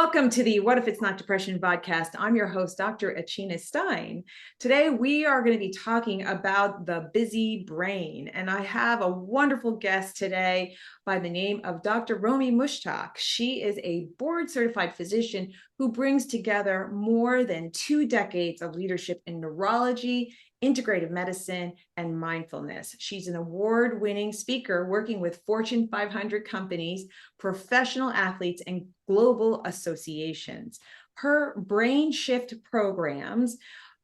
Welcome to the What If It's Not Depression podcast. I'm your host, Dr. Achina Stein. Today, we are going to be talking about the busy brain. And I have a wonderful guest today by the name of Dr. Romie Mushtaq. She is a board-certified physician who brings together more than 2 decades of leadership in neurology, integrative medicine, and mindfulness. She's an award-winning speaker working with Fortune 500 companies, professional athletes, and global associations. Her brainSHIFT programs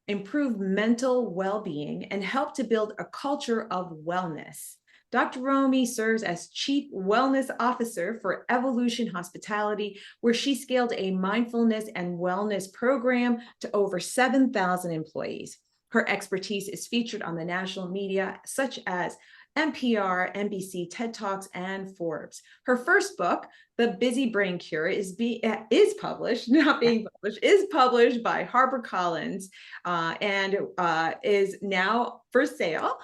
improve mental well-being and help to build a culture of wellness. Dr. Romie serves as Chief Wellness Officer for Evolution Hospitality, where she scaled a mindfulness and wellness program to over 7,000 employees. Her expertise is featured on the national media, such as NPR, NBC, TED Talks, and Forbes. Her first book, The Busy Brain Cure, is published by HarperCollins and is now for sale.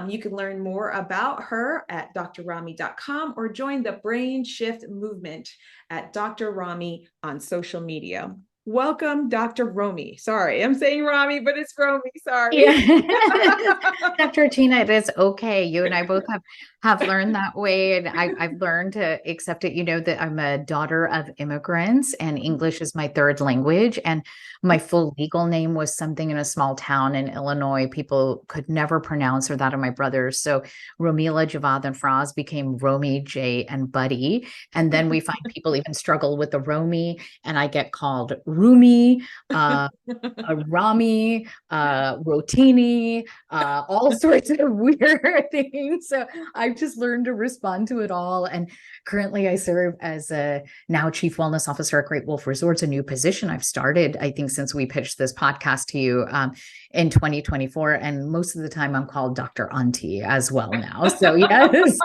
You can learn more about her at drromie.com or join the brainSHIFT movement at Dr. Romie on social media. Welcome, Dr. Romie. Sorry, I'm saying Romie, but it's Romie. Sorry. Yeah. Dr. Achina, it is okay. You and I both have learned that way. And I've learned to accept it. You know that I'm a daughter of immigrants and English is my third language. And my full legal name was something in a small town in Illinois. People could never pronounce, or that of my brothers. So Romila, Javad, and Fraz became Romie, Jay, and Buddy. And then we find people even struggle with the Romie, and I get called Rumi, Rami, Rotini, all sorts of weird things. So I've just learned to respond to it all. And currently I serve as a now Chief Wellness Officer at Great Wolf Resorts, a new position I've started, I think, since we pitched this podcast to you in 2024. And most of the time I'm called Dr. Auntie as well now. So yes.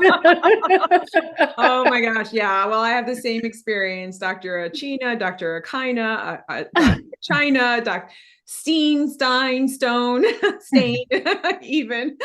Oh my gosh. Yeah. Well, I have the same experience. Dr. Achina, Dr. Achina, Dr. China, Dr. Stein, Stone, Stain, even.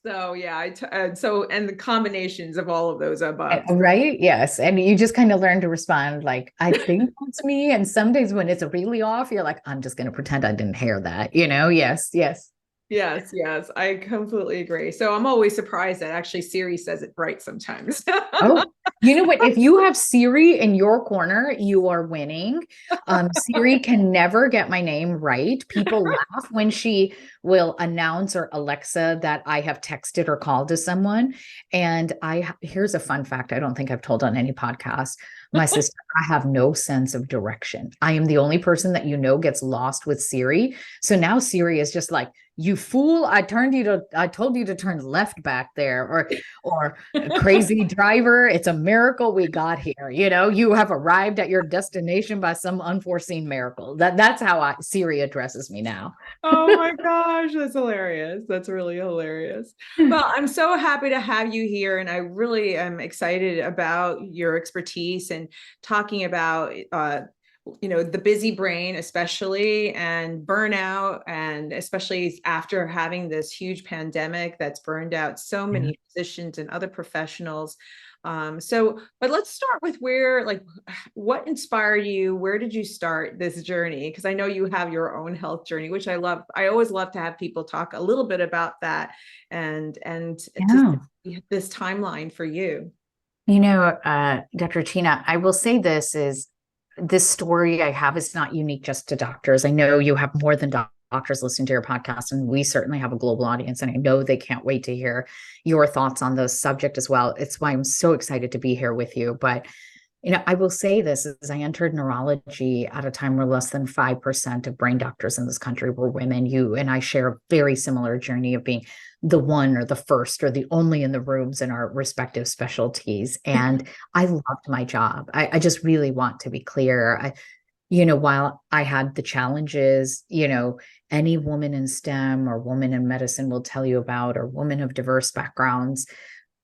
So yeah, and the combinations of all of those above. Right. Yes. And you just kind of learn to respond like, I think that's me. And some days when it's really off, you're like, I'm just going to pretend I didn't hear that, you know? Yes. Yes. Yes, I completely agree. So I'm always surprised that actually Siri says it right sometimes. Oh, you know what? If you have Siri in your corner, you are winning. Siri can never get my name right. People laugh when she will announce, or Alexa, that I have texted or called to someone. And here's a fun fact I don't think I've told on any podcast. My sister, I have no sense of direction. I am the only person that gets lost with Siri. So now Siri is just like, you fool, I told you to turn left back there, or crazy driver, it's a miracle we got here. You have arrived at your destination by some unforeseen miracle. That's how Siri addresses me now. Oh my gosh, that's hilarious. That's really hilarious. Well, I'm so happy to have you here, and I really am excited about your expertise and talking about the busy brain, especially, and burnout, and especially after having this huge pandemic that's burned out so many physicians and other professionals. But let's start with what inspired you? Where did you start this journey? Because I know you have your own health journey, which I love. I always love to have people talk a little bit about that and this timeline for you. Dr. Achina, I will say this story I have is not unique just to doctors. I know you have more than doctors listening to your podcast, and we certainly have a global audience, and I know they can't wait to hear your thoughts on the subject as well. It's why I'm so excited to be here with you. But I will say this, as I entered neurology at a time where less than 5% of brain doctors in this country were women. You and I share a very similar journey of being the one or the first or the only in the rooms in our respective specialties. And I loved my job. I just really want to be clear. While I had the challenges, any woman in STEM or woman in medicine will tell you about, or women of diverse backgrounds,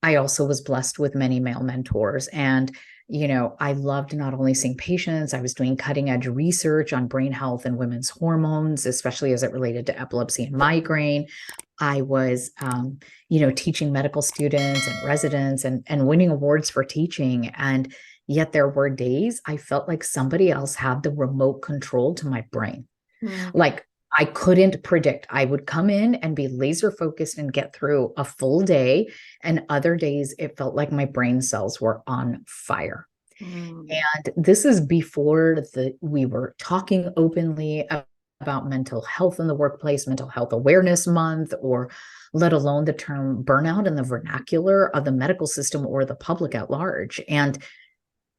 I also was blessed with many male mentors. And I loved not only seeing patients, I was doing cutting edge research on brain health and women's hormones, especially as it related to epilepsy and migraine. I was, teaching medical students and residents and winning awards for teaching. And, Yet there were days I felt like somebody else had the remote control to my brain. Mm. Like I couldn't predict. I would come in and be laser focused and get through a full day. And other days it felt like my brain cells were on fire. Mm. And this is before we were talking openly about mental health in the workplace, mental health awareness month, or let alone the term burnout in the vernacular of the medical system or the public at large. And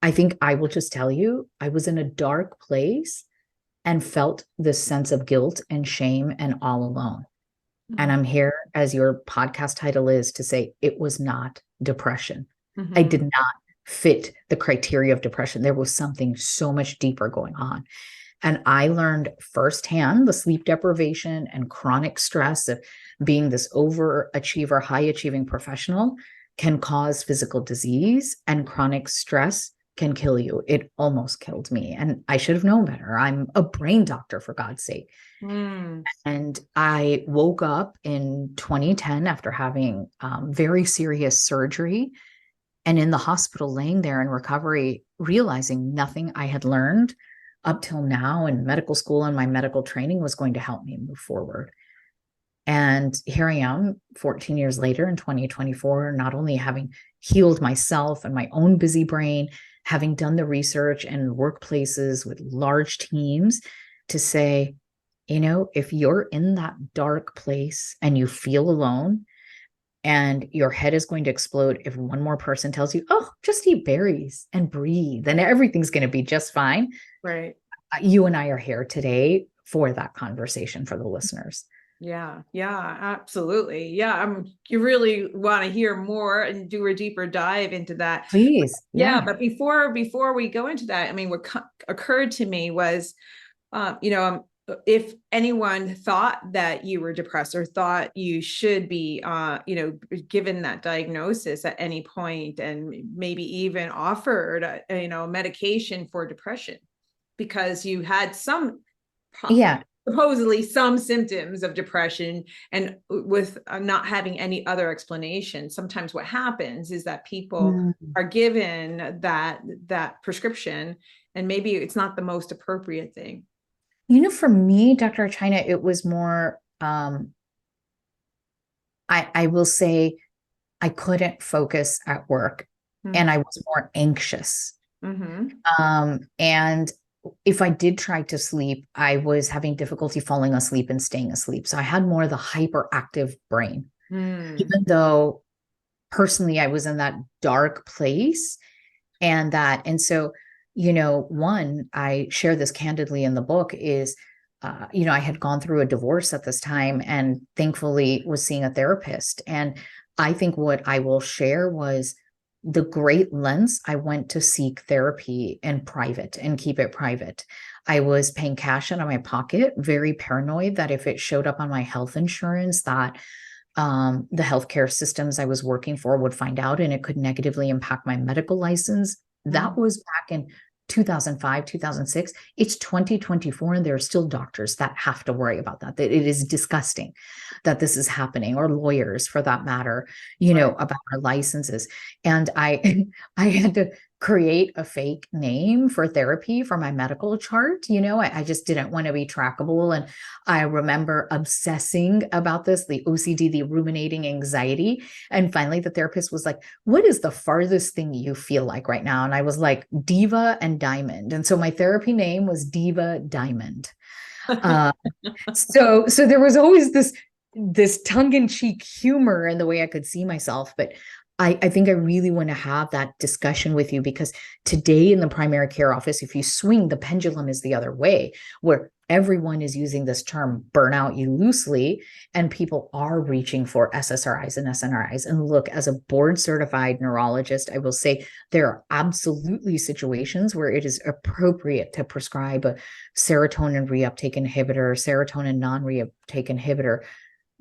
I think I will just tell you, I was in a dark place and felt this sense of guilt and shame and all alone. And Mm. I'm here, as your podcast title is, to say it was not depression. I Mhm. did not fit the criteria of depression. There was something so much deeper going on. And I learned firsthand the sleep deprivation and chronic stress of being this overachiever, high achieving professional can cause physical disease, and chronic stress can kill you. It almost killed me. And I should have known better. I'm a brain doctor, for God's sake. Mm. And I woke up in 2010 after having very serious surgery, and in the hospital, laying there in recovery, realizing nothing I had learned up till now in medical school and my medical training was going to help me move forward. And here I am 14 years later in 2024, not only having healed myself and my own busy brain, having done the research and workplaces with large teams to say, if you're in that dark place and you feel alone, and your head is going to explode if one more person tells you, oh, just eat berries and breathe, and everything's going to be just fine. Right. You and I are here today for that conversation for the listeners. Yeah. Yeah, absolutely. Yeah. You really want to hear more and do a deeper dive into that. Please. Yeah. Yeah. But before we go into that, I mean, what occurred to me was, if anyone thought that you were depressed or thought you should be, given that diagnosis at any point, and maybe even offered, medication for depression because you had Yeah. supposedly some symptoms of depression, and with not having any other explanation, sometimes what happens is that people are given that prescription, and maybe it's not the most appropriate thing. For me, Dr. Achina, it was more, I will say I couldn't focus at work, and I was more anxious. Mm-hmm. And if I did try to sleep, I was having difficulty falling asleep and staying asleep. So I had more of the hyperactive brain, even though personally I was in that dark place. And so, one, I share this candidly in the book is, I had gone through a divorce at this time and thankfully was seeing a therapist. And I think what I will share was the great lengths I went to seek therapy in private and keep it private. I was paying cash out of my pocket, very paranoid that if it showed up on my health insurance, that the healthcare systems I was working for would find out and it could negatively impact my medical license. That was back in 2005, 2006. It's 2024, and there are still doctors that have to worry about that. That it is disgusting that this is happening, or lawyers for that matter, Right. about our licenses. And I I had to create a fake name for therapy for my medical chart. I just didn't want to be trackable. And I remember obsessing about this, the OCD, the ruminating anxiety. And finally, the therapist was like, what is the farthest thing you feel like right now? And I was like, Diva and Diamond. And so my therapy name was Diva Diamond. So there was always this tongue-in-cheek humor in the way I could see myself. But I think I really want to have that discussion with you, because today in the primary care office, if you swing, the pendulum is the other way, where everyone is using this term burnout loosely, and people are reaching for SSRIs and SNRIs. And look, as a board certified neurologist, I will say there are absolutely situations where it is appropriate to prescribe a serotonin reuptake inhibitor, serotonin non-reuptake inhibitor.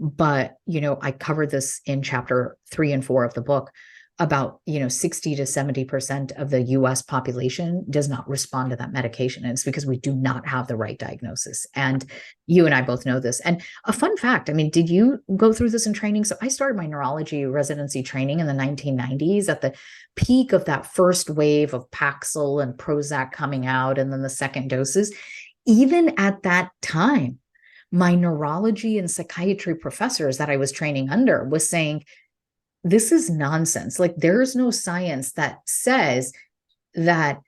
But, I covered this in chapter 3 and 4 of the book. about 60 to 70% of the US population does not respond to that medication, and it's because we do not have the right diagnosis. And you and I both know this. And a fun fact, I mean, did you go through this in training? So I started my neurology residency training in the 1990s at the peak of that first wave of Paxil and Prozac coming out, and then the second doses. Even at that time, my neurology and psychiatry professors that I was training under was saying, this is nonsense. Like, there's no science that says that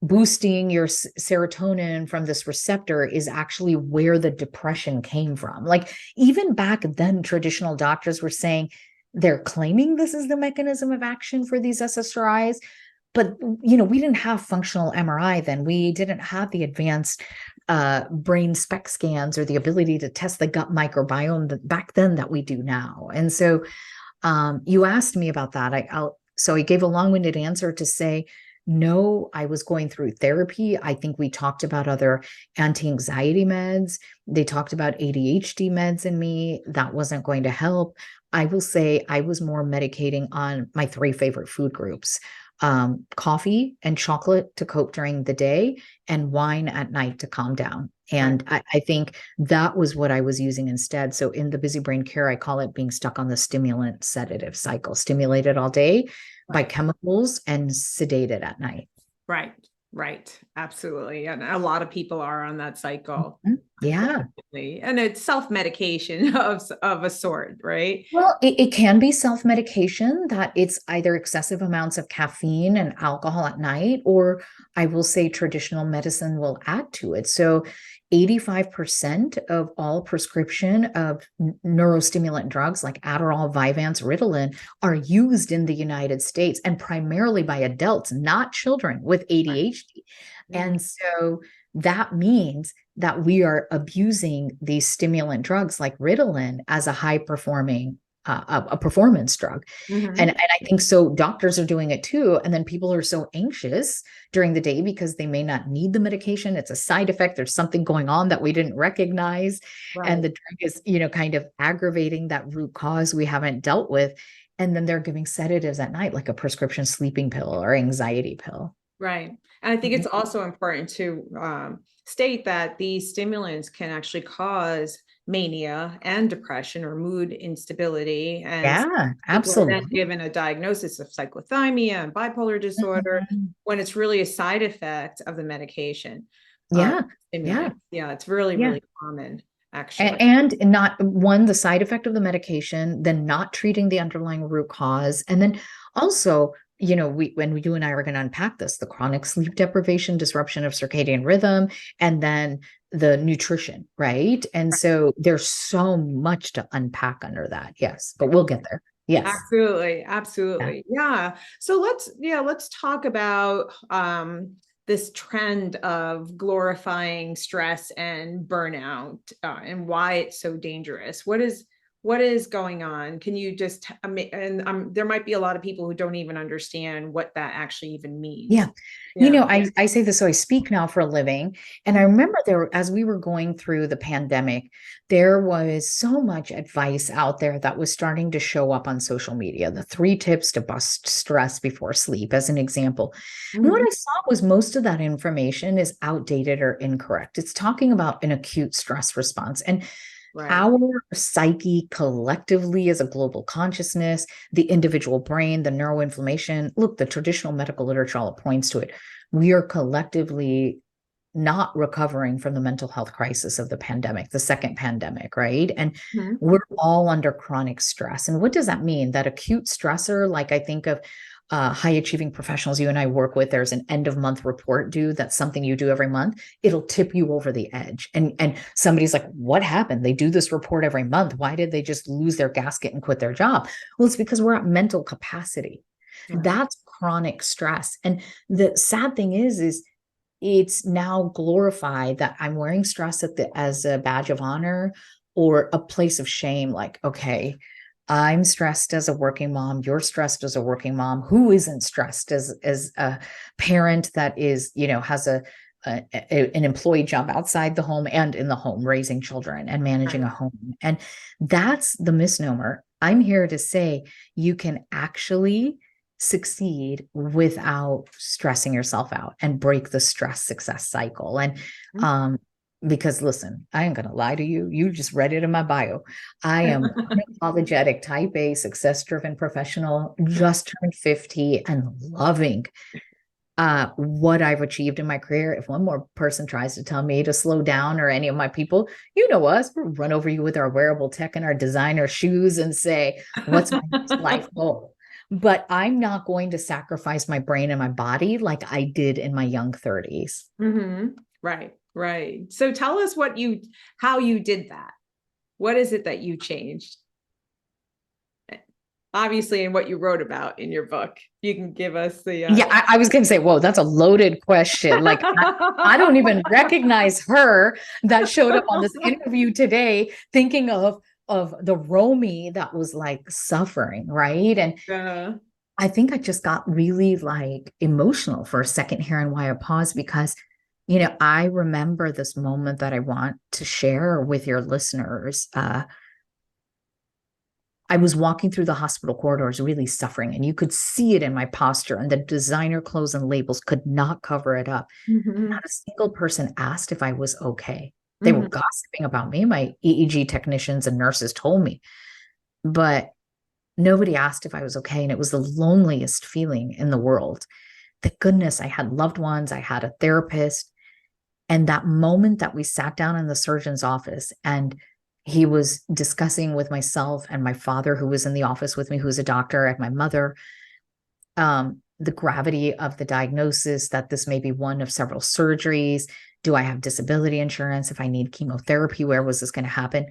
boosting your serotonin from this receptor is actually where the depression came from. Like, even back then, traditional doctors were saying they're claiming this is the mechanism of action for these SSRIs. But, we didn't have functional MRI then. We didn't have the advanced brain SPECT scans or the ability to test the gut microbiome back then that we do now. And so you asked me about that. So I gave a long-winded answer to say, no, I was going through therapy. I think we talked about other anti-anxiety meds. They talked about ADHD meds in me. That wasn't going to help. I will say I was more medicating on my 3 favorite food groups: coffee and chocolate to cope during the day, and wine at night to calm down. And I think that was what I was using instead. So in the busy brain care, I call it being stuck on the stimulant sedative cycle, stimulated all day by chemicals and sedated at night. Right. Absolutely. And a lot of people are on that cycle. Yeah. Definitely. And it's self-medication of a sort, right? Well, it can be self-medication, that it's either excessive amounts of caffeine and alcohol at night, or I will say traditional medicine will add to it. So 85% of all prescription of neurostimulant drugs like Adderall, Vyvanse, Ritalin are used in the United States, and primarily by adults, not children with ADHD. And so that means that we are abusing these stimulant drugs like Ritalin as a high performing a performance drug. And I think so doctors are doing it too. And then people are so anxious during the day because they may not need the medication. It's a side effect. There's something going on that we didn't recognize. And the drug is, kind of aggravating that root cause we haven't dealt with. And then they're giving sedatives at night, like a prescription sleeping pill or anxiety pill. Right. And I think it's also important to state that these stimulants can actually cause mania and depression or mood instability. And yeah, absolutely. then given a diagnosis of cyclothymia and bipolar disorder when it's really a side effect of the medication. Yeah. It's really common, actually. And not one, the side effect of the medication, then not treating the underlying root cause. And then also, when you and I are going to unpack this, the chronic sleep deprivation, disruption of circadian rhythm, and then the nutrition, right? And so there's so much to unpack under that. Yes, but we'll get there. Yes. Absolutely. Yeah. So let's talk about this trend of glorifying stress and burnout and why it's so dangerous. What is going on? Can you just, there might be a lot of people who don't even understand what that actually even means. Yeah. I say this, so I speak now for a living. And I remember as we were going through the pandemic, there was so much advice out there that was starting to show up on social media. The 3 tips to bust stress before sleep, as an example. And what I saw was most of that information is outdated or incorrect. It's talking about an acute stress response. And our psyche collectively as a global consciousness, the individual brain, the neuroinflammation, look, the traditional medical literature all points to it. We are collectively not recovering from the mental health crisis of the pandemic, the second pandemic, right? And we're all under chronic stress. And what does that mean? That acute stressor, like I think of high achieving professionals you and I work with, there's an end of month report due. That's something you do every month. It'll tip you over the edge. And somebody's like, what happened? They do this report every month. Why did they just lose their gasket and quit their job? Well, it's because we're at mental capacity. That's chronic stress. And the sad thing is it's now glorified that I'm wearing stress as a badge of honor or a place of shame. Like, okay, I'm stressed as a working mom. You're stressed as a working mom. Who isn't stressed as a parent that is, has an employee job outside the home and in the home, raising children and managing a home? And that's the misnomer. I'm here to say you can actually succeed without stressing yourself out and break the stress success cycle. And because listen, I ain't gonna lie to you. You just read it in my bio. I am unapologetic, type A, success-driven professional, just turned 50 and loving what I've achieved in my career. If one more person tries to tell me to slow down, or any of my people, you know us, we'll run over you with our wearable tech and our designer shoes and say, what's my next life goal? But I'm not going to sacrifice my brain and my body like I did in my young 30s. Right, right. So tell us how you did that. What is it that you changed? Obviously, in what you wrote about in your book, you can give us the. Yeah, I was going to say, whoa, that's a loaded question. Like, I don't even recognize her that showed up on this interview today, thinking of the Romie that was like suffering, right? And I think I just got really like emotional for a second here, and why I paused, because I remember this moment that I want to share with your listeners. I was walking through the hospital corridors really suffering, and you could see it in my posture, and the designer clothes and labels could not cover it up. Not a single person asked if I was okay. They were gossiping about me. My EEG technicians and nurses told me, but nobody asked if I was okay. And it was the loneliest feeling in the world. Thank goodness I had loved ones. I had a therapist. And that moment that we sat down in the surgeon's office, and he was discussing with myself and my father, who was in the office with me, who's a doctor, and my mother, the gravity of the diagnosis, that this may be one of several surgeries. Do I have disability insurance? If I need chemotherapy, where was this going to happen?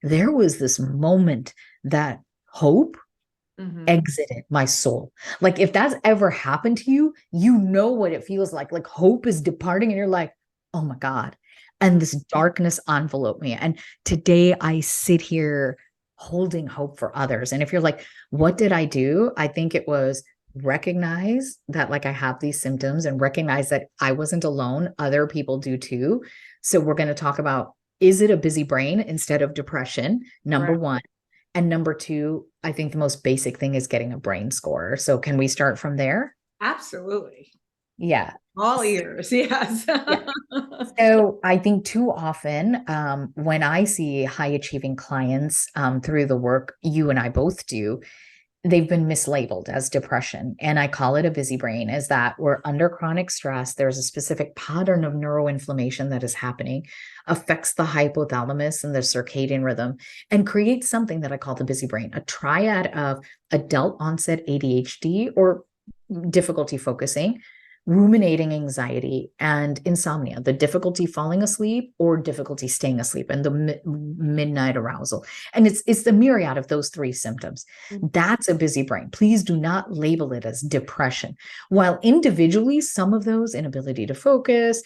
There was this moment that hope exited my soul. Like, if that's ever happened to you, you know what it feels like. Like, hope is departing and you're like, oh my God. And this darkness enveloped me. And today I sit here holding hope for others. And if you're like, what did I do? I think it was recognize that like I have these symptoms, and recognize that I wasn't alone. Other people do too. So we're going to talk about, is it a busy brain instead of depression? Number one. And number two, I think the most basic thing is getting a brain score. So can we start from there? Absolutely. Yeah. All ears. Yes. Yeah. So I think too often when I see high achieving clients through the work you and I both do, they've been mislabeled as depression. And I call it a busy brain, is that we're under chronic stress. There's a specific pattern of neuroinflammation that is happening, affects the hypothalamus and the circadian rhythm, and creates something that I call the busy brain, a triad of adult onset ADHD or difficulty focusing, ruminating anxiety, and insomnia, the difficulty falling asleep or difficulty staying asleep, and the midnight arousal. And it's the myriad of those three symptoms. That's a busy brain. Please do not label it as depression. While individually, some of those, inability to focus,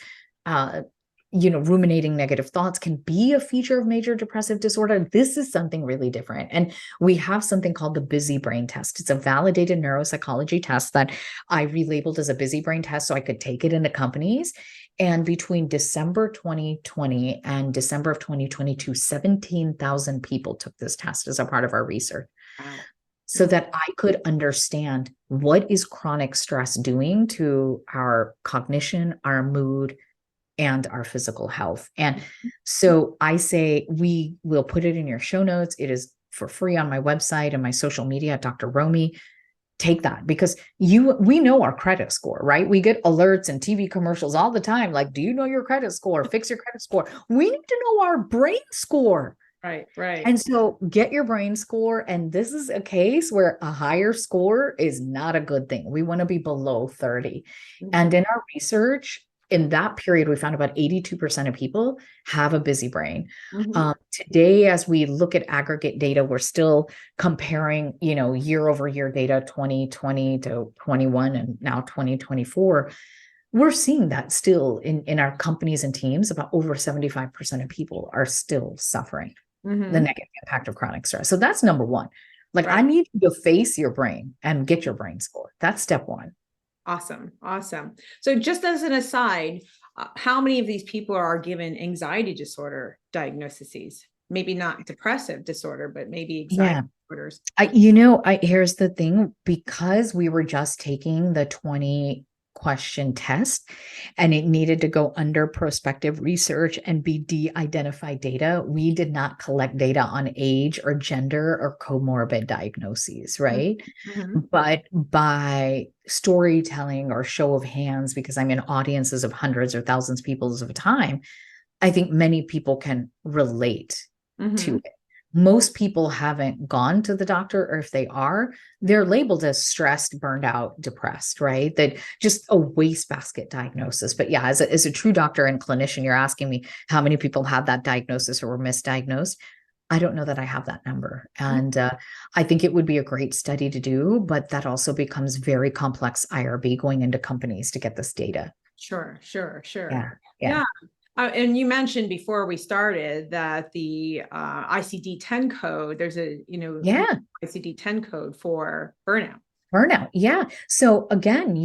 ruminating negative thoughts, can be a feature of major depressive disorder, this is something really different. And we have something called the busy brain test. It's a validated neuropsychology test that I relabeled as a busy brain test so I could take it into companies. And between December 2020 and December of 2022, 17,000 people took this test as a part of our research. Wow. So that I could understand, what is chronic stress doing to our cognition, our mood, and our physical health. And so I say, we will put it in your show notes. It is for free on my website and my social media at Dr. Romie. Take that, because we know our credit score, right? We get alerts and TV commercials all the time. Like, do you know your credit score? Fix your credit score. We need to know our brain score. Right. And so get your brain score. And this is a case where a higher score is not a good thing. We want to be below 30. And in our research, in that period, we found about 82% of people have a busy brain. Today, as we look at aggregate data, we're still comparing, year over year data, 2020 to 21 and now 2024. We're seeing that still in our companies and teams, about over 75% of people are still suffering the negative impact of chronic stress. So that's number one. Like, I need you to face your brain and get your brain score. That's step one. Awesome. So just as an aside, how many of these people are given anxiety disorder diagnoses? maybe not depressive disorder, but maybe anxiety Yeah. disorders. Here's the thing, because we were just taking the 20 question test and it needed to go under prospective research and be de-identified data, we did not collect data on age or gender or comorbid diagnoses, right? Mm-hmm. But by storytelling or show of hands, because I'm in audiences of hundreds or thousands of people at a time, I think many people can relate Mm-hmm. to it. Most people haven't gone to the doctor, or if they are, they're labeled as stressed, burned out, depressed, right? That just a wastebasket diagnosis. But yeah, as a true doctor and clinician, you're asking me how many people have that diagnosis or were misdiagnosed. I don't know that I have that number. And I think it would be a great study to do, but that also becomes very complex IRB going into companies to get this data. Sure, sure, sure. Yeah. Yeah. Yeah. And you mentioned before we started that the ICD-10 code, there's a, Yeah. ICD-10 code for burnout. Burnout. Yeah. So again,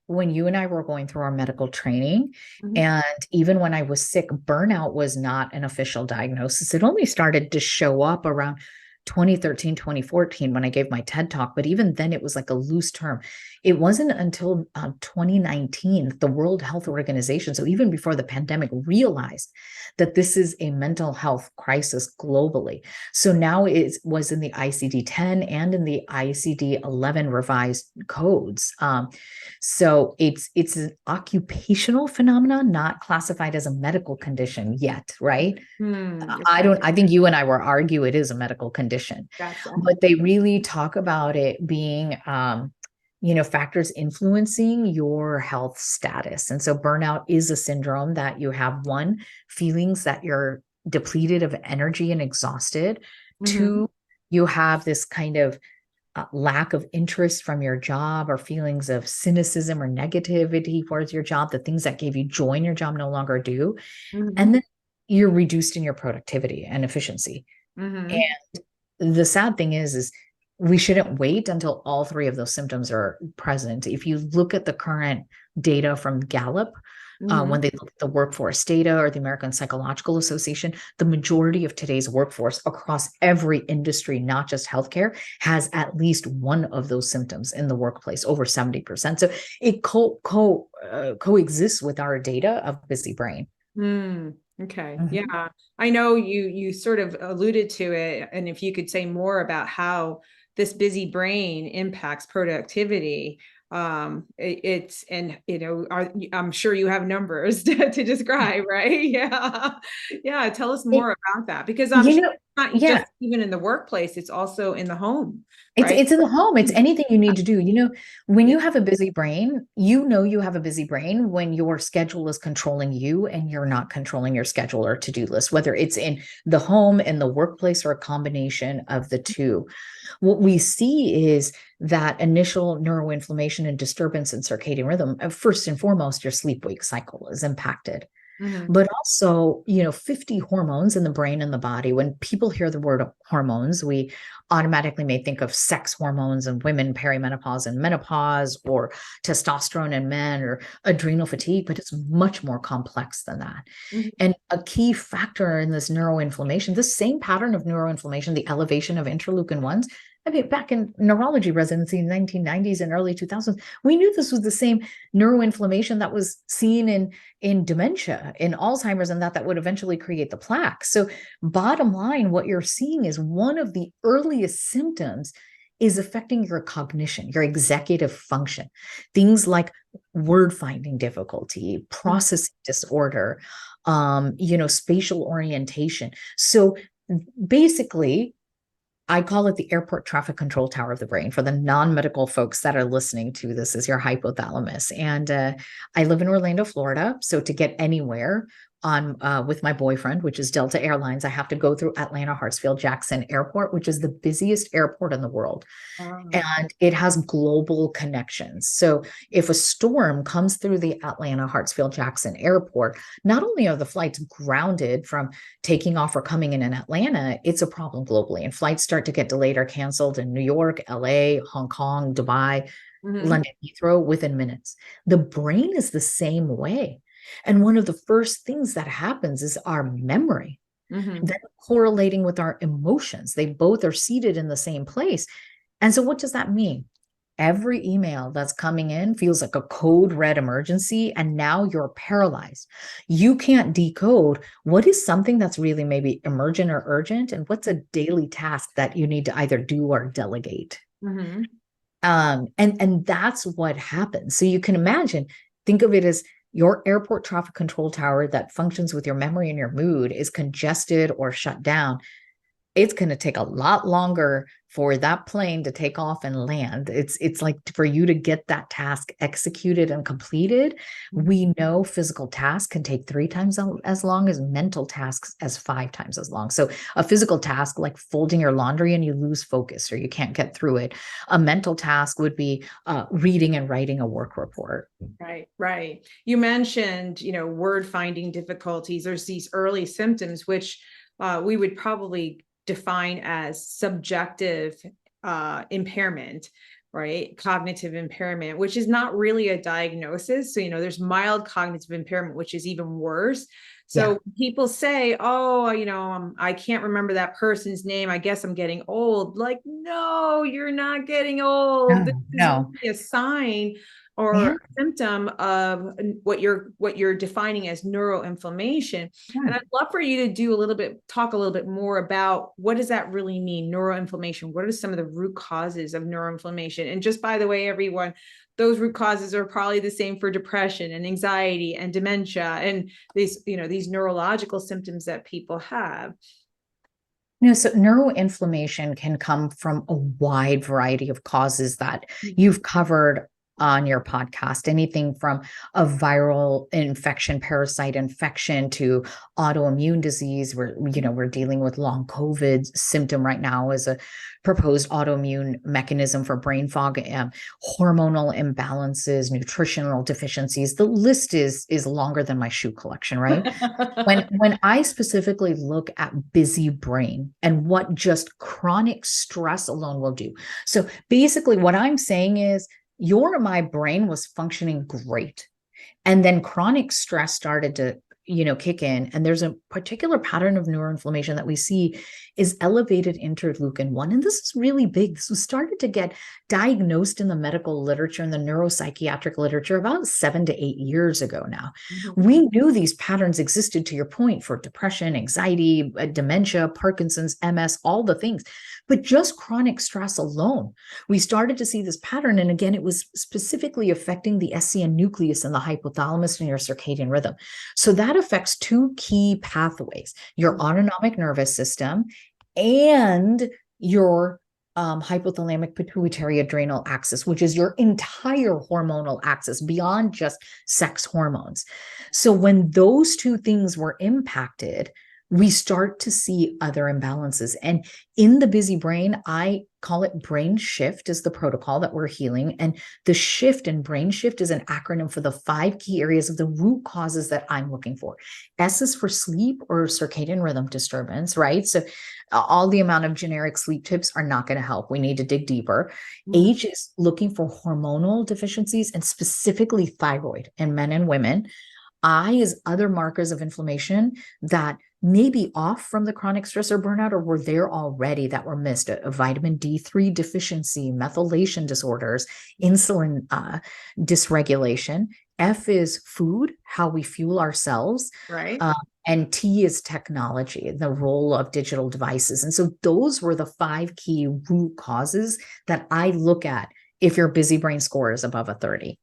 when you and I were going through our medical training, Mhm. and even when I was sick, burnout was not an official diagnosis. It only started to show up around 2013, 2014 when I gave my TED talk. But even then, it was like a loose term. It wasn't until 2019 that the World Health Organization, so even before the pandemic, realized that this is a mental health crisis globally. So now it was in the ICD-10 and in the ICD-11 revised codes. So it's an occupational phenomenon, not classified as a medical condition yet, right? Okay. I think you and I were argue it is a medical condition, Gotcha. but they really talk about it being, factors influencing your health status. And so burnout is a syndrome that you have, one, feelings that you're depleted of energy and exhausted. Mm-hmm. Two, you have this kind of lack of interest from your job, or feelings of cynicism or negativity towards your job. The things that gave you joy in your job no longer do. Mm-hmm. And then you're reduced in your productivity and efficiency. Mm-hmm. And the sad thing is we shouldn't wait until all three of those symptoms are present. If you look at the current data from Gallup, Mm-hmm. when they look at the workforce data or the American Psychological Association, the majority of today's workforce across every industry, not just healthcare, has at least one of those symptoms in the workplace, over 70%. So it coexists with our data of busy brain. Okay. Mhm. Yeah. I know you sort of alluded to it. And if you could say more about how this busy brain impacts productivity, it's, and I'm sure you have numbers to describe, right? Yeah. Yeah. Tell us It, more about that, because I'm you sure know, it's not just yeah, even in the workplace, it's also in the home, It's right? it's in the home. It's anything you need to do. When Yeah. you have a busy brain, you have a busy brain when your schedule is controlling you and you're not controlling your schedule or to-do list, whether it's in the home, in the workplace, or a combination of the two. What we see is that initial neuroinflammation and disturbance in circadian rhythm. First and foremost, your sleep-wake cycle is impacted, Mhm. but also 50 hormones in the brain and the body. When people hear the word hormones, we automatically may think of sex hormones in women, perimenopause and menopause, or testosterone in men, or adrenal fatigue, but it's much more complex than that. Mhm. And a key factor in this neuroinflammation, this same pattern of neuroinflammation, the elevation of interleukin 1s. I mean, back in neurology residency in the 1990s and early 2000s, we knew this was the same neuroinflammation that was seen in dementia, in Alzheimer's, and that would eventually create the plaque. So bottom line, what you're seeing is one of the earliest symptoms is affecting your cognition, your executive function. Things like word finding difficulty, Mhm. processing disorder, spatial orientation. So basically, I call it the airport traffic control tower of the brain. For the non-medical folks that are listening to this, is your hypothalamus. And I live in Orlando, Florida. So to get anywhere on with my boyfriend, which is Delta Airlines, I have to go through Atlanta Hartsfield Jackson Airport, which is the busiest airport in the world. Wow. And it has global connections. So if a storm comes through the Atlanta Hartsfield Jackson Airport, not only are the flights grounded from taking off or coming in Atlanta, it's a problem globally. And flights start to get delayed or canceled in New York, LA, Hong Kong, Dubai, Mhm. London Heathrow within minutes. The brain is the same way. And one of the first things that happens is our memory. Mm-hmm. then correlating with our emotions. They both are seated in the same place. And so what does that mean? Every email that's coming in feels like a code red emergency, and now you're paralyzed. You can't decode what is something that's really maybe emergent or urgent, and what's a daily task that you need to either do or delegate. Mm-hmm. And that's what happens. So you can imagine, think of it as your airport traffic control tower that functions with your memory and your mood is congested or shut down. It's going to take a lot longer for that plane to take off and land. It's like for you to get that task executed and completed. We know physical tasks can take 3 times as long as mental tasks as 5 times as long. So a physical task like folding your laundry and you lose focus or you can't get through it. A mental task would be reading and writing a work report. Right, right. You mentioned, word finding difficulties. There's these early symptoms, which we would probably define as subjective impairment, right? Cognitive impairment, which is not really a diagnosis. So, there's mild cognitive impairment, which is even worse. So people say, oh, I can't remember that person's name. I guess I'm getting old. Like, no, you're not getting old. This is only a sign or a symptom of what you're defining as neuroinflammation. And I'd love for you to talk a little bit more about what does that really mean, neuroinflammation? What are some of the root causes of neuroinflammation? And just by the way, everyone, those root causes are probably the same for depression and anxiety and dementia and these neurological symptoms that people have. So neuroinflammation can come from a wide variety of causes that you've covered on your podcast, anything from a viral infection, parasite infection to autoimmune disease. We're dealing with long COVID symptom right now as a proposed autoimmune mechanism for brain fog, hormonal imbalances, nutritional deficiencies. The list is longer than my shoe collection, right? When I specifically look at busy brain and what just chronic stress alone will do. So basically what I'm saying is my brain was functioning great. And then chronic stress started to, kick in. And there's a particular pattern of neuroinflammation that we see is elevated interleukin-1. And this is really big. This was started to get diagnosed in the medical literature and the neuropsychiatric literature about 7 to 8 years ago now. Mm-hmm. We knew these patterns existed, to your point, for depression, anxiety, dementia, Parkinson's, MS, all the things. But just chronic stress alone, we started to see this pattern. And again, it was specifically affecting the SCN nucleus and the hypothalamus and your circadian rhythm. So that affects 2 key pathways, your autonomic nervous system and your hypothalamic pituitary adrenal axis, which is your entire hormonal axis beyond just sex hormones. So when those 2 things were impacted, we start to see other imbalances. And in the busy brain, I call it brain-SHIFT is the protocol that we're healing. And the shift in brain-SHIFT is an acronym for the 5 key areas of the root causes that I'm looking for. S is for sleep or circadian rhythm disturbance, right? So all the amount of generic sleep tips are not going to help. We need to dig deeper. Mm-hmm. H is looking for hormonal deficiencies and specifically thyroid in men and women. I is other markers of inflammation that may be off from the chronic stress or burnout or were there already that were missed. A vitamin D3 deficiency, methylation disorders, insulin dysregulation. F is food, how we fuel ourselves. Right. And T is technology, the role of digital devices. And so those were the 5 key root causes that I look at if your busy brain score is above a 30.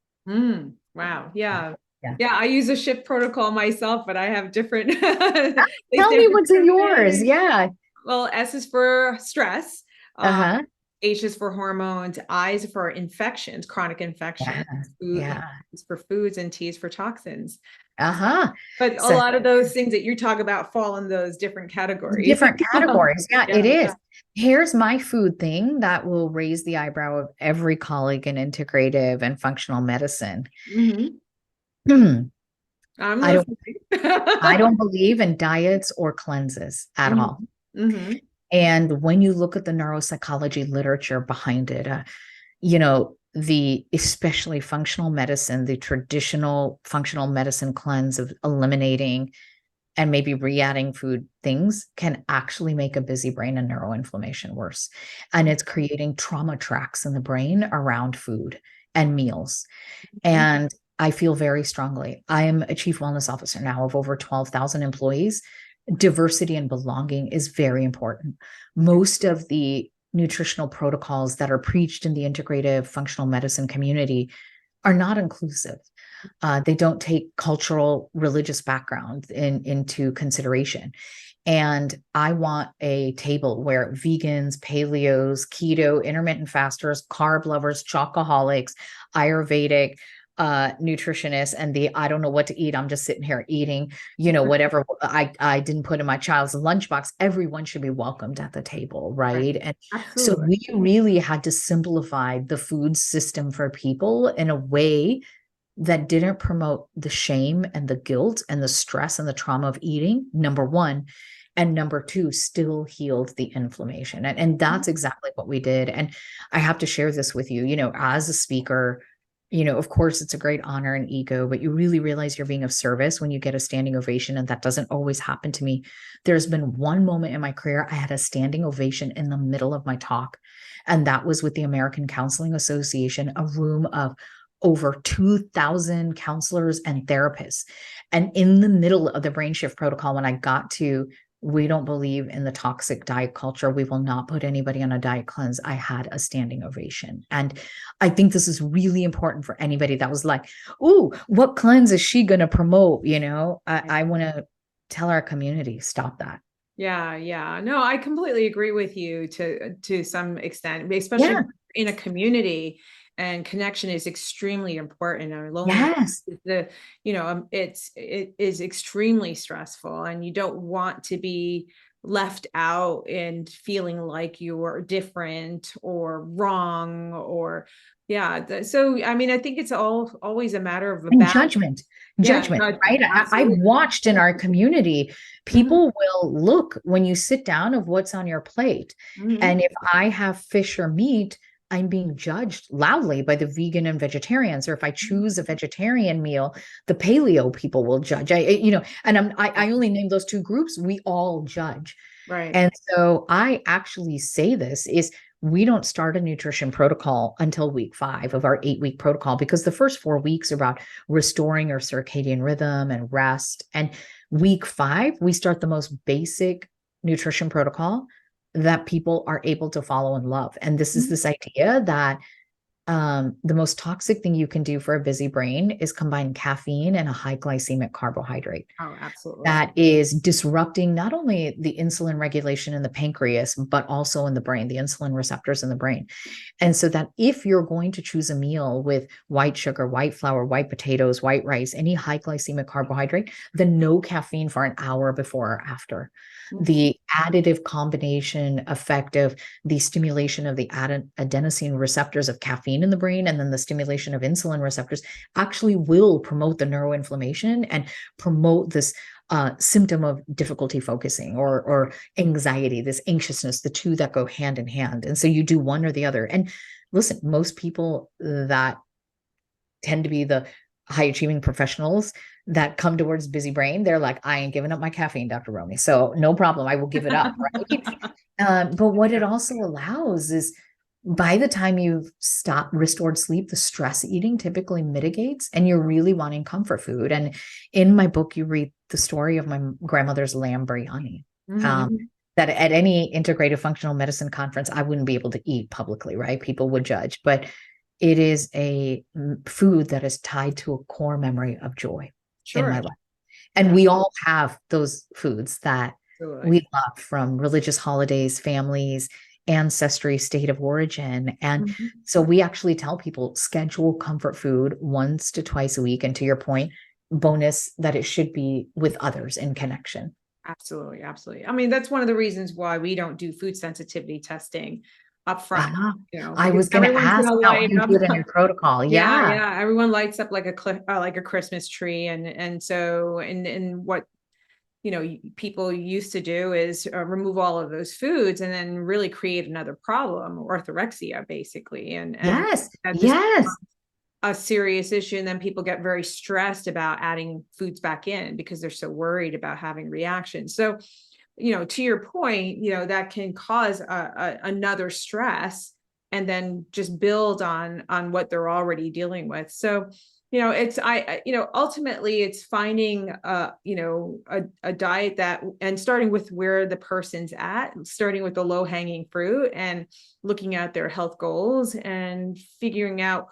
Wow. Yeah. Yeah, I use a SHIFT protocol myself, but I have different. Tell me what's in yours. Yeah. Well, S is for stress. H is for hormones. I is for infections, chronic infections. Yeah. Is for foods, and T is for toxins. But a lot of those things that you talk about fall in those different categories. Different categories. Yeah, it is. Here's my food thing that will raise the eyebrow of every colleague in integrative and functional medicine. Mm-hmm. I don't believe in diets or cleanses at all. Mm-hmm. And when you look at the neuropsychology literature behind it, especially functional medicine, the traditional functional medicine cleanse of eliminating and maybe re-adding food things can actually make a busy brain and neuroinflammation worse. And it's creating trauma tracks in the brain around food and meals. Mhm. And I feel very strongly. I am a chief wellness officer now of over 12,000 employees. Diversity and belonging is very important. Most of the nutritional protocols that are preached in the integrative functional medicine community are not inclusive. They don't take cultural, religious background into consideration. And I want a table where vegans, paleos, keto, intermittent fasters, carb lovers, chocoholics, Ayurvedic, nutritionists, and the I don't know what to eat. I'm just sitting here eating, whatever I didn't put in my child's lunchbox. Everyone should be welcomed at the table, Right. right? And so Absolutely. we really had to simplify the food system for people in a way that didn't promote the shame and the guilt and the stress and the trauma of eating, number one. And number two, still healed the inflammation. And that's exactly what we did. And I have to share this with you, as a speaker, of course, it's a great honor and ego, but you really realize you're being of service when you get a standing ovation. And that doesn't always happen to me. There's been one moment in my career, I had a standing ovation in the middle of my talk. And that was with the American Counseling Association, a room of over 2,000 counselors and therapists. And in the middle of the BrainSHIFT protocol, when I got to, we don't believe in the toxic diet culture, we will not put anybody on a diet cleanse, I had a standing ovation. And I think this is really important for anybody that was like, ooh, what cleanse is she going to promote? I want to tell our community, stop that. Yeah, yeah. No, I completely agree with you to some extent, especially Yeah. in a community, and connection is extremely important. Or loneliness Yes. is it is extremely stressful, and you don't want to be left out and feeling like you're different or wrong or yeah. So I mean, I think it's always a matter of a And balance. Yeah, judgment, right? I've absolutely. watched in our community, Mhm, people will look when you sit down of what's on your plate. mhm, And if I have fish or meat, I'm being judged loudly by the vegan and vegetarians. Or if I mhm. choose a vegetarian meal, the paleo people will judge. And I only name those two groups. We all judge. Right. And so I actually say this is we don't start a nutrition protocol until week 5 of our 8-week protocol, because the first 4 weeks are about restoring our circadian rhythm and rest. And week 5, we start the most basic nutrition protocol that people are able to follow and love. And this is Mhm. this idea that the most toxic thing you can do for a busy brain is combine caffeine and a high glycemic carbohydrate Oh, absolutely. that is disrupting not only the insulin regulation in the pancreas, but also in the brain, the insulin receptors in the brain. And so that if you're going to choose a meal with white sugar, white flour, white potatoes, white rice, any high glycemic carbohydrate, then no caffeine for an hour before or after. Mhm. The additive combination effect of the stimulation of the adenosine receptors of caffeine in the brain and then the stimulation of insulin receptors actually will promote the neuroinflammation and promote this symptom of difficulty focusing or anxiety, this anxiousness, the two that go hand in hand. And so you do one or the other. And listen, most people that tend to be the high achieving professionals that come towards busy brain, they're like, I ain't giving up my caffeine, Dr. Romie. So no problem. I will give it up. Right. But what it also allows is by the time you've stopped restored sleep, the stress eating typically mitigates and you're really wanting comfort food. And in my book, you read the story of my grandmother's lamb biryani. Mhm. That at any integrative functional medicine conference, I wouldn't be able to eat publicly, right? People would judge, but it is a food that is tied to a core memory of joy in my Sure. life. And Yeah, we all have those foods that absolutely. we love from religious holidays, families, ancestry, state of origin. And Mhm. so we actually tell people schedule comfort food once to twice a week. And to your point, bonus that it should be with others in connection. Absolutely, absolutely. I mean, that's one of the reasons why we don't do food sensitivity testing up front, Ah, I because was going to everyone's ask gonna how light you up. do it in your protocol. Yeah, Yeah. yeah. Everyone lights up like a Christmas tree, and so and what people used to do is remove all of those foods and then really create another problem, orthorexia, basically, and Yes. that just Yes. a serious issue, and then people get very stressed about adding foods back in because they're so worried about having reactions. So, to your point, that can cause another stress, and then just build on what they're already dealing with. So, it's ultimately it's finding a diet that, and starting with where the person's at, starting with the low hanging fruit and looking at their health goals and figuring out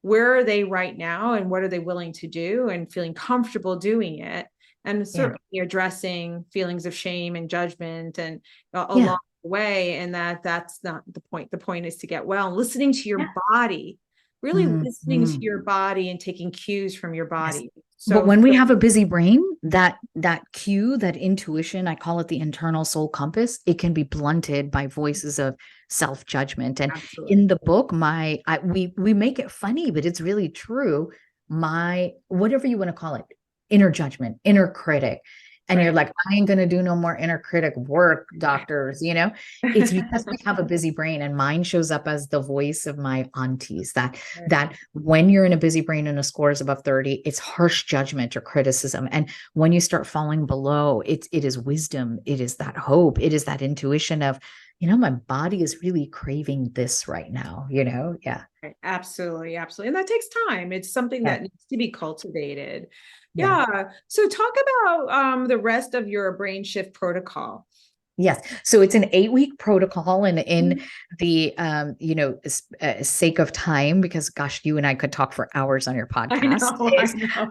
where are they right now and what are they willing to do and feeling comfortable doing it, and certainly addressing feelings of shame and judgment and along the way. And that's not the point. The point is to get well, listening to your body, really listening to your body and taking cues from your body. But when we have a busy brain, that cue, that intuition, I call it the internal soul compass, it can be blunted by voices of self-judgment. And in the book, we make it funny, but it's really true. My, whatever you want to call it, inner judgment, inner critic. And you're like, I ain't going to do no more inner critic work, doctors, it's because we have a busy brain, and mine shows up as the voice of my aunties, that when you're in a busy brain and a score is above 30, it's harsh judgment or criticism. And when you start falling below, it is wisdom. It is that hope. It is that intuition of, my body is really craving this right now, Yeah. Right. Absolutely. Absolutely. And that takes time. It's something that needs to be cultivated. Yeah. So talk about the rest of your brain shift protocol. Yes. So it's an 8-week protocol, and in the, sake of time, because gosh, you and I could talk for hours on your podcast. I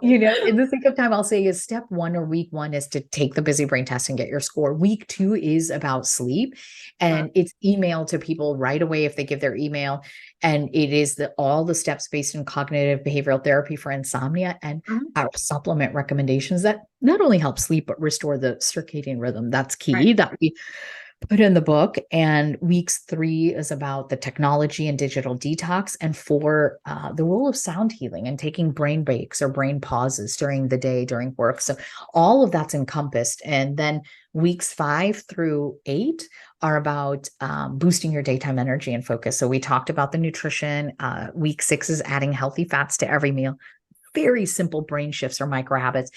know. In the sake of time, I'll say is step 1 or week 1 is to take the busy brain test and get your score. Week 2 is about sleep, and it's emailed to people right away if they give their email. And it is all the steps based in cognitive behavioral therapy for insomnia, and our supplement recommendations that not only help sleep, but restore the circadian rhythm. That's key that we put in the book. And weeks 3 is about the technology and digital detox, and 4, the role of sound healing and taking brain breaks or brain pauses during the day, during work. So all of that's encompassed. And then weeks 5 through 8 are about boosting your daytime energy and focus. So we talked about the nutrition. Week 6 is adding healthy fats to every meal. Very simple brain shifts or micro habits.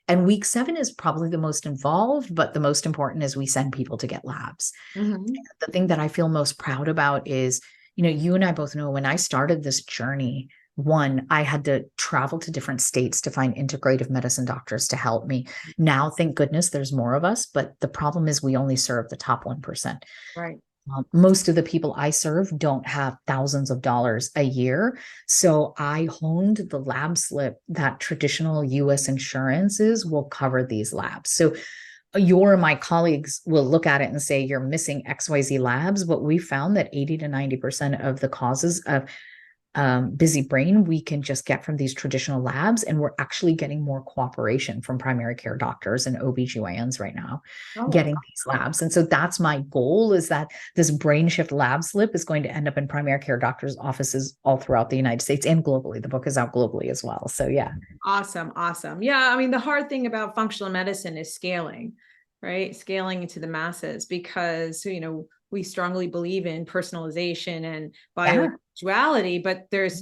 And week 7 is probably the most involved, but the most important is we send people to get labs. The thing that I feel most proud about is, you and I both know when I started this journey, one, I had to travel to different states to find integrative medicine doctors to help me. Now, thank goodness there's more of us, but the problem is we only serve the top 1%. Right. Most of the people I serve don't have thousands of dollars a year. So I honed the lab slip that traditional US insurances will cover these labs. So my colleagues will look at it and say, you're missing XYZ labs, but we found that 80 to 90% of the causes of busy brain we can just get from these traditional labs, and we're actually getting more cooperation from primary care doctors and OBGYNs right now getting these labs. And so that's my goal, is that this brain shift lab slip is going to end up in primary care doctors' offices all throughout the United States and globally. The book is out globally as well. So Awesome. Yeah, I mean, the hard thing about functional medicine is scaling, right? Scaling into the masses, because we strongly believe in personalization and bioindividuality, but there's,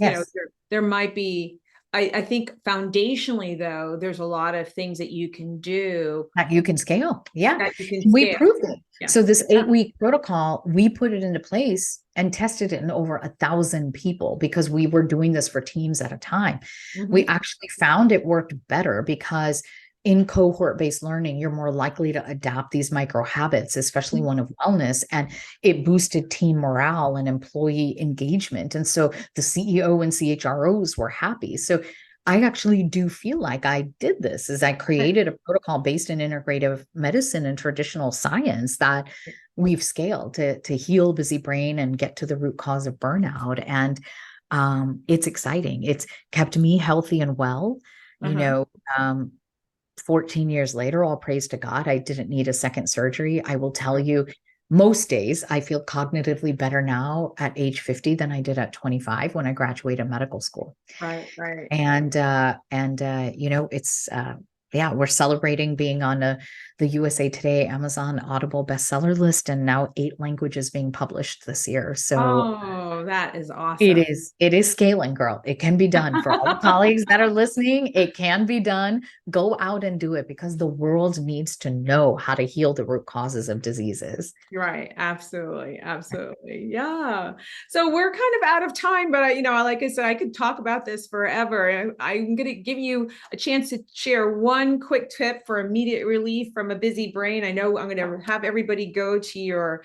there might be, I think foundationally though, there's a lot of things that you can do. That you can scale. That you can we proved it. Yeah. So this 8-week protocol, we put it into place and tested it in over 1,000 people, because we were doing this for teams at a time. We actually found it worked better because in cohort-based learning, you're more likely to adapt these micro habits, especially one of wellness, and it boosted team morale and employee engagement. And so the CEO and CHROs were happy. So I actually do feel like I did this, is I created a protocol based in integrative medicine and traditional science that we've scaled to heal busy brain and get to the root cause of burnout. And it's exciting. It's kept me healthy and well. 14 years later, all praise to God, I didn't need a second surgery. I will tell you, most days I feel cognitively better now at age 50 than I did at 25 when I graduated medical school. Right. And it's yeah, we're celebrating being on the USA Today, Amazon Audible bestseller list, and now 8 languages being published this year. So Oh, that is it awesome. is scaling, girl. It can be done. For all the colleagues that are listening, it can be done. Go out and do it because the world needs to know how to heal the root causes of diseases. Right. Absolutely. Absolutely. Yeah. So we're kind of out of time, but like I said, I could talk about this forever. I'm going to give you a chance to share one quick tip for immediate relief from a busy brain. I know I'm going to have everybody go to your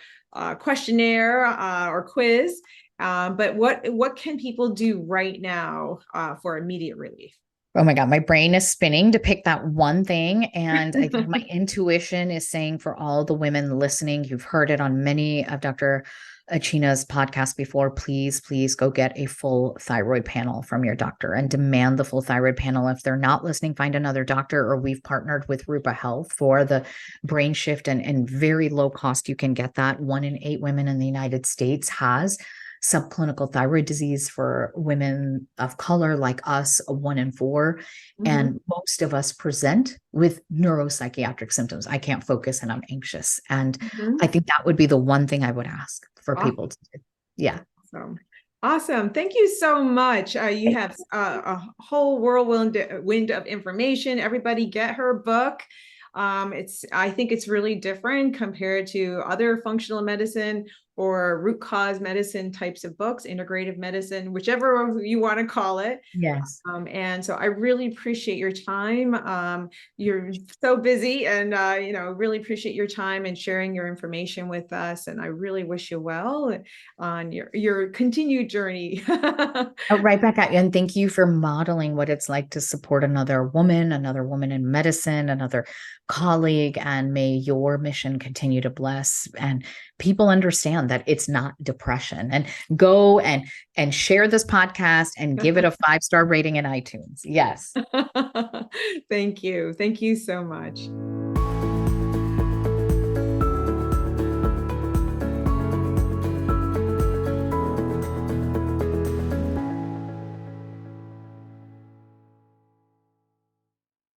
questionnaire or quiz. But what can people do right now for immediate relief? Oh my God, my brain is spinning to pick that one thing. And I think my intuition is saying for all the women listening, you've heard it on many of Dr. Achina's podcasts before, please, please go get a full thyroid panel from your doctor and demand the full thyroid panel. If they're not listening, find another doctor, or we've partnered with Rupa Health for the brainSHIFT and very low cost. You can get that. 1 in 8 women in the United States has subclinical thyroid disease. For women of color like us, 1 in 4. Mhm. And most of us present with neuropsychiatric symptoms. I can't focus and I'm anxious. And I Mhm. think that would be the one thing I would ask for people to do. Yeah. Awesome. Awesome. Thank you so much. You have a whole whirlwind wind of information. Everybody get her book. I think it's really different compared to other functional medicine or root cause medicine types of books, integrative medicine, whichever you want to call it. Yes. And so I really appreciate your time. You're so busy, and really appreciate your time and sharing your information with us. And I really wish you well on your continued journey. Oh, right back at you. And thank you for modeling what it's like to support another woman in medicine, another colleague. And may your mission continue to bless and people understand that it's not depression. And go and share this podcast and give it a 5-star rating in iTunes. Yes. Thank you. Thank you so much.